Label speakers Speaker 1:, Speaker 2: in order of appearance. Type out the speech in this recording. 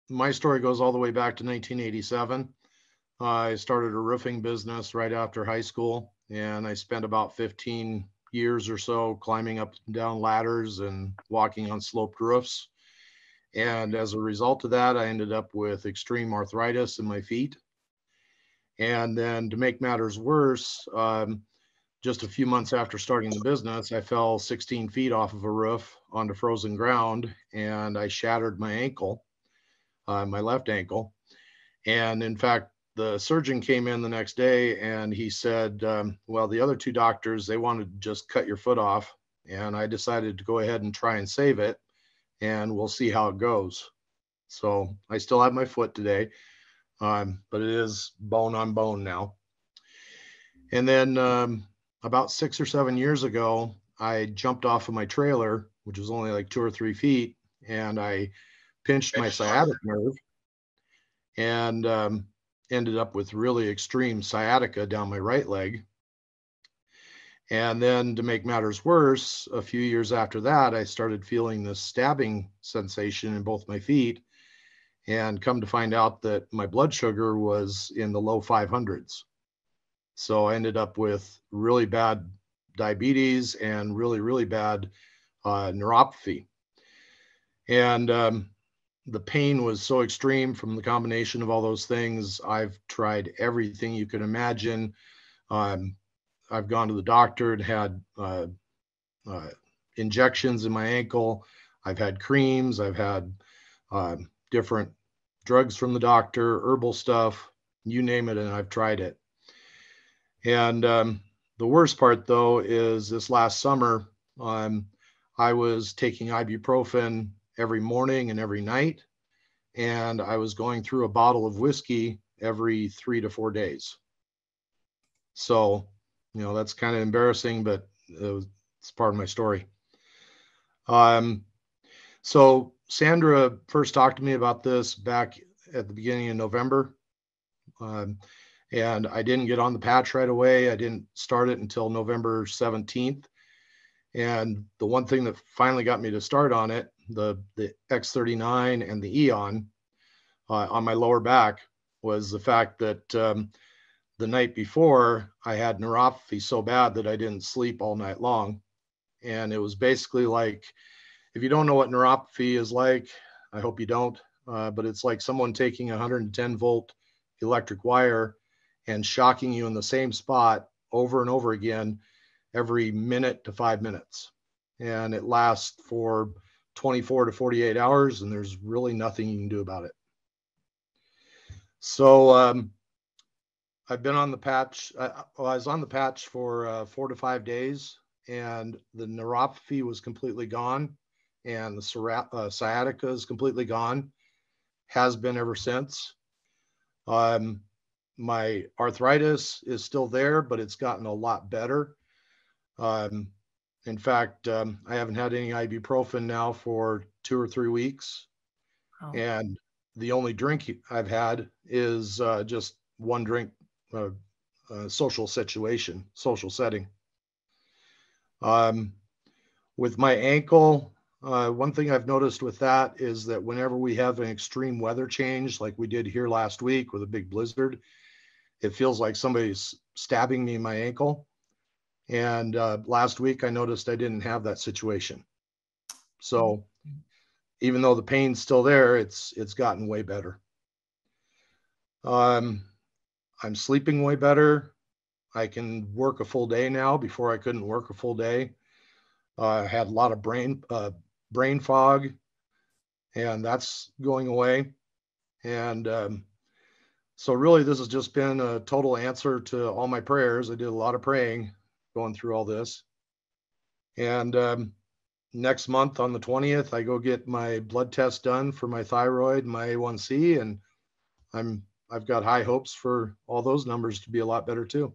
Speaker 1: my story goes all the way back to 1987. I started a roofing business right after high school, and I spent about 15 years or so climbing up and down ladders and walking on sloped roofs. And as a result of that, I ended up with extreme arthritis in my feet. And then to make matters worse, just a few months after starting the business, I fell 16 feet off of a roof onto frozen ground and I shattered my ankle, my left ankle. And in fact, the surgeon came in the next day and he said, well, the other two doctors, they wanted to just cut your foot off. And I decided to go ahead and try and save it, and we'll see how it goes. So I still have my foot today, but it is bone on bone now. And then about 6 or 7 years ago, I jumped off of my trailer, which was only like 2 or 3 feet, and I pinched my sciatic nerve and ended up with really extreme sciatica down my right leg. And then to make matters worse, a few years after that, I started feeling this stabbing sensation in both my feet, and come to find out that my blood sugar was in the low 500s. So I ended up with really bad diabetes and really, really bad neuropathy. And the pain was so extreme from the combination of all those things. I've tried everything you can imagine. I've gone to the doctor and had uh, injections in my ankle. I've had creams. I've had different drugs from the doctor, herbal stuff, you name it, and I've tried it. And the worst part, though, is this last summer, I was taking ibuprofen every morning and every night, and I was going through a bottle of whiskey every 3 to 4 days. So, that's kind of embarrassing, but it's part of my story. Um, so Sandra first talked to me about this back at the beginning of November. Um, and I didn't get on the patch right away. I didn't start it until November 17th. And the one thing that finally got me to start on it, the X39 and the Aeon on my lower back, was the fact that the night before I had neuropathy so bad that I didn't sleep all night long. And it was basically like, if you don't know what neuropathy is like, I hope you don't, but it's like someone taking a 110 volt electric wire and shocking you in the same spot over and over again every minute to 5 minutes. And it lasts for 24 to 48 hours, and there's really nothing you can do about it. So I've been on the patch. I was on the patch for 4 to 5 days, and the neuropathy was completely gone, and the sciatica is completely gone, has been ever since. My arthritis is still there, but it's gotten a lot better. Um, in fact, I haven't had any ibuprofen now for 2 or 3 weeks.
Speaker 2: Oh,
Speaker 1: And the only drink I've had is just one drink, uh, social setting. Um, with my ankle, one thing I've noticed with that is that whenever we have an extreme weather change, like we did here last week with a big blizzard, it feels like somebody's stabbing me in my ankle. And last week I noticed I didn't have that situation. So even though the pain's still there, it's gotten way better. Um, I'm sleeping way better. I can work a full day now. Before I couldn't work a full day. I had a lot of brain fog, and that's going away. And so really, this has just been a total answer to all my prayers. I did a lot of praying going through all this. And next month on the 20th, I go get my blood test done for my thyroid, my A1C, and I've got high hopes for all those numbers to be a lot better too.